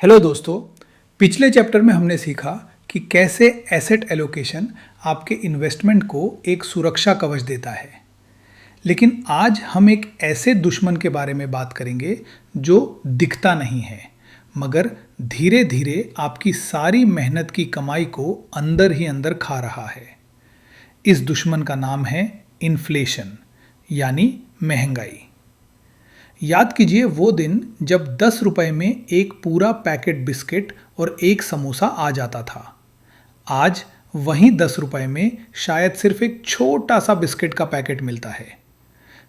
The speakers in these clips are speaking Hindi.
हेलो दोस्तों। पिछले चैप्टर में हमने सीखा कि कैसे एसेट एलोकेशन आपके इन्वेस्टमेंट को एक सुरक्षा कवच देता है। लेकिन आज हम एक ऐसे दुश्मन के बारे में बात करेंगे जो दिखता नहीं है मगर धीरे धीरे आपकी सारी मेहनत की कमाई को अंदर ही अंदर खा रहा है। इस दुश्मन का नाम है इन्फ्लेशन यानी महंगाई। याद कीजिए वो दिन जब 10 रुपए में एक पूरा पैकेट बिस्किट और एक समोसा आ जाता था। आज वहीं 10 रुपए में शायद सिर्फ एक छोटा सा बिस्किट का पैकेट मिलता है।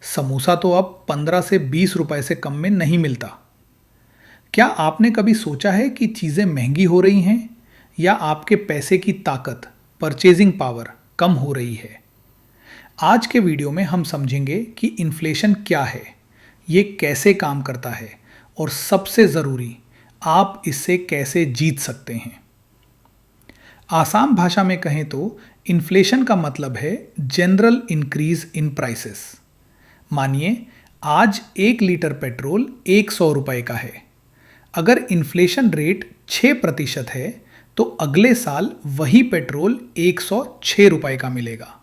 समोसा तो अब 15 से 20 रुपए से कम में नहीं मिलता। क्या आपने कभी सोचा है कि चीज़ें महंगी हो रही हैं या आपके पैसे की ताकत, परचेजिंग पावर कम हो रही है? आज के वीडियो में हम समझेंगे कि इन्फ्लेशन क्या है, ये कैसे काम करता है और सबसे ज़रूरी, आप इससे कैसे जीत सकते हैं। आसान भाषा में कहें तो इन्फ्लेशन का मतलब है जनरल इंक्रीज इन प्राइसेस। मानिए आज 1 लीटर पेट्रोल 100 रुपए का है। अगर इन्फ्लेशन रेट 6% है तो अगले साल वही पेट्रोल 106 रुपए का मिलेगा।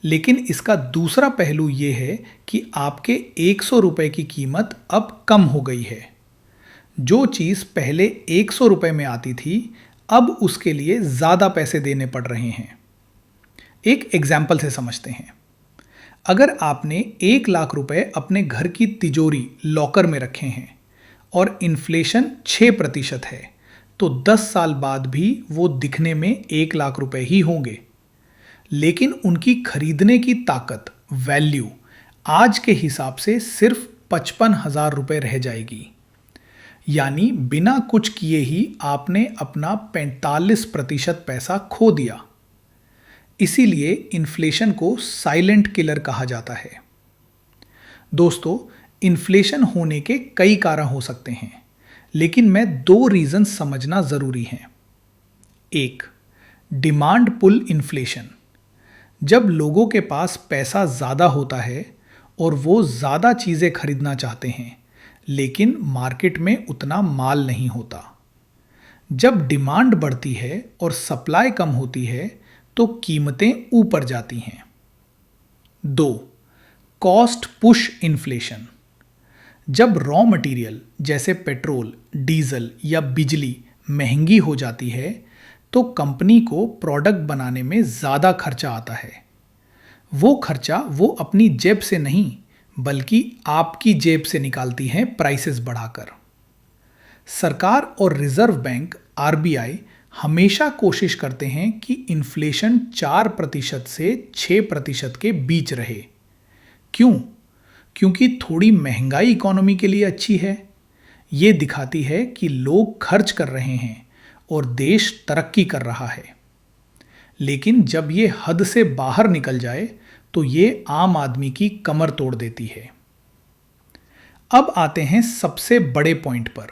लेकिन इसका दूसरा पहलू ये है कि आपके 100 रुपए की कीमत अब कम हो गई है। जो चीज़ पहले 100 रुपए में आती थी अब उसके लिए ज़्यादा पैसे देने पड़ रहे हैं। एक एग्जाम्पल से समझते हैं। अगर आपने 1 लाख रुपए अपने घर की तिजोरी लॉकर में रखे हैं और इन्फ्लेशन 6% है तो 10 साल बाद भी वो दिखने में 1 लाख रुपए ही होंगे, लेकिन उनकी खरीदने की ताकत, वैल्यू आज के हिसाब से सिर्फ 55,000 रुपए रह जाएगी। यानी बिना कुछ किए ही आपने अपना 45% पैसा खो दिया। इसीलिए इन्फ्लेशन को साइलेंट किलर कहा जाता है। दोस्तों, इन्फ्लेशन होने के कई कारण हो सकते हैं, लेकिन मैं 2 रीजन समझना जरूरी है। एक, डिमांड पुल इन्फ्लेशन। जब लोगों के पास पैसा ज़्यादा होता है और वो ज़्यादा चीज़ें खरीदना चाहते हैं लेकिन मार्केट में उतना माल नहीं होता। जब डिमांड बढ़ती है और सप्लाई कम होती है तो कीमतें ऊपर जाती हैं। 2, कॉस्ट पुश इन्फ्लेशन। जब रॉ मटेरियल जैसे पेट्रोल, डीजल या बिजली महंगी हो जाती है तो कंपनी को प्रोडक्ट बनाने में ज़्यादा खर्चा आता है। वो खर्चा वो अपनी जेब से नहीं बल्कि आपकी जेब से निकालती हैं प्राइसेस बढ़ाकर। सरकार और रिजर्व बैंक आरबीआई हमेशा कोशिश करते हैं कि इन्फ्लेशन 4% से 6% के बीच रहे। क्यों? क्योंकि थोड़ी महंगाई इकोनॉमी के लिए अच्छी है। ये दिखाती है कि लोग खर्च कर रहे हैं और देश तरक्की कर रहा है। लेकिन जब ये हद से बाहर निकल जाए तो ये आम आदमी की कमर तोड़ देती है। अब आते हैं सबसे बड़े पॉइंट पर।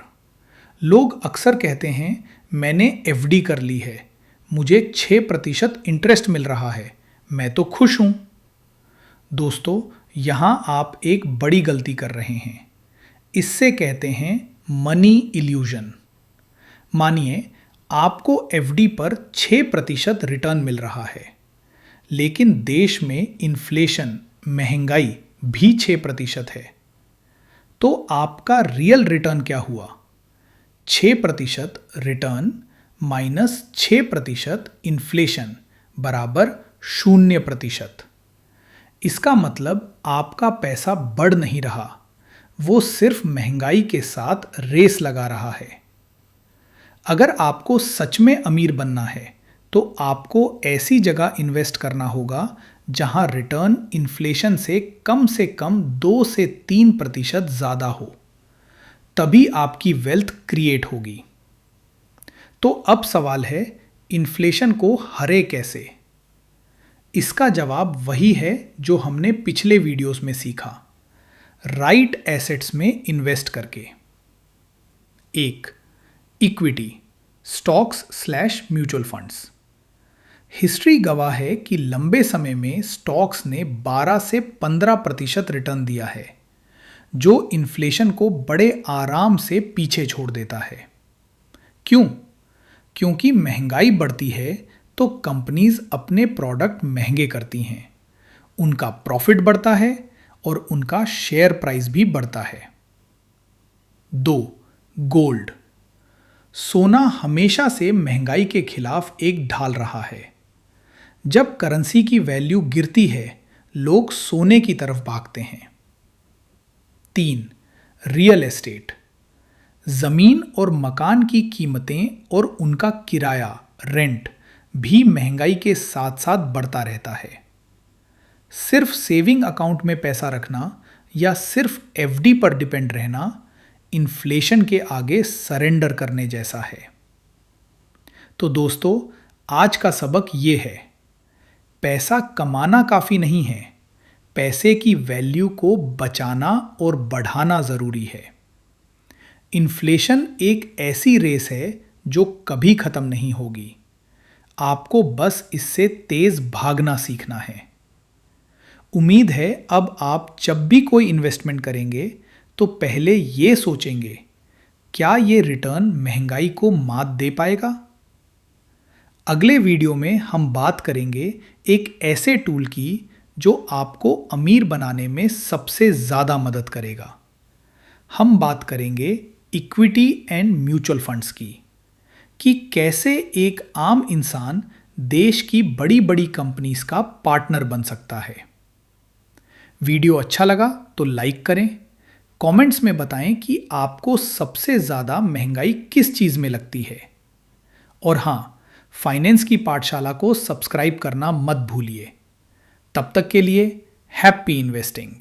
लोग अक्सर कहते हैं मैंने एफडी कर ली है, मुझे 6% इंटरेस्ट मिल रहा है, मैं तो खुश हूं। दोस्तों, यहां आप एक बड़ी गलती कर रहे हैं। इससे कहते हैं मनी इल्यूजन। मानिए आपको एफडी पर 6% रिटर्न मिल रहा है, लेकिन देश में इन्फ्लेशन, महंगाई भी 6% है। तो आपका रियल रिटर्न क्या हुआ? 6% रिटर्न माइनस 6% इन्फ्लेशन बराबर 0%। इसका मतलब आपका पैसा बढ़ नहीं रहा, वो सिर्फ महंगाई के साथ रेस लगा रहा है। अगर आपको सच में अमीर बनना है तो आपको ऐसी जगह इन्वेस्ट करना होगा जहां रिटर्न इन्फ्लेशन से कम 2 से 3% ज़्यादा हो, तभी आपकी वेल्थ क्रिएट होगी। तो अब सवाल है, इन्फ्लेशन को हरे कैसे? इसका जवाब वही है जो हमने पिछले वीडियोस में सीखा, राइट एसेट्स में इन्वेस्ट करके। 1, इक्विटी, स्टॉक्स/म्यूचुअल फंड्स। हिस्ट्री गवाह है कि लंबे समय में स्टॉक्स ने 12 से 15% रिटर्न दिया है, जो इन्फ्लेशन को बड़े आराम से पीछे छोड़ देता है। क्यों? क्योंकि महंगाई बढ़ती है तो कंपनीज अपने प्रोडक्ट महंगे करती हैं, उनका प्रॉफिट बढ़ता है और उनका शेयर प्राइस भी बढ़ता है। 2. गोल्ड। सोना हमेशा से महंगाई के खिलाफ एक ढाल रहा है। जब करेंसी की वैल्यू गिरती है, लोग सोने की तरफ भागते हैं। 3. Real estate. जमीन और मकान की कीमतें और उनका किराया, रेंट भी महंगाई के साथ साथ बढ़ता रहता है। सिर्फ सेविंग अकाउंट में पैसा रखना या सिर्फ एफडी पर डिपेंड रहना इन्फ्लेशन के आगे सरेंडर करने जैसा है। तो दोस्तों, आज का सबक ये है, पैसा कमाना काफी नहीं है, पैसे की वैल्यू को बचाना और बढ़ाना जरूरी है। इन्फ्लेशन एक ऐसी रेस है जो कभी खत्म नहीं होगी। आपको बस इससे तेज भागना सीखना है। उम्मीद है अब आप जब भी कोई इन्वेस्टमेंट करेंगे तो पहले ये सोचेंगे, क्या ये रिटर्न महंगाई को मात दे पाएगा? अगले वीडियो में हम बात करेंगे एक ऐसे टूल की जो आपको अमीर बनाने में सबसे ज़्यादा मदद करेगा। हम बात करेंगे इक्विटी एंड म्यूचुअल फंड्स की, कि कैसे एक आम इंसान देश की बड़ी बड़ी कंपनीज का पार्टनर बन सकता है। वीडियो अच्छा लगा तो लाइक करें, कमेंट्स में बताएं कि आपको सबसे ज़्यादा महंगाई किस चीज़ में लगती है। और हाँ, फाइनेंस की पाठशाला को सब्सक्राइब करना मत भूलिए। तब तक के लिए हैप्पी इन्वेस्टिंग।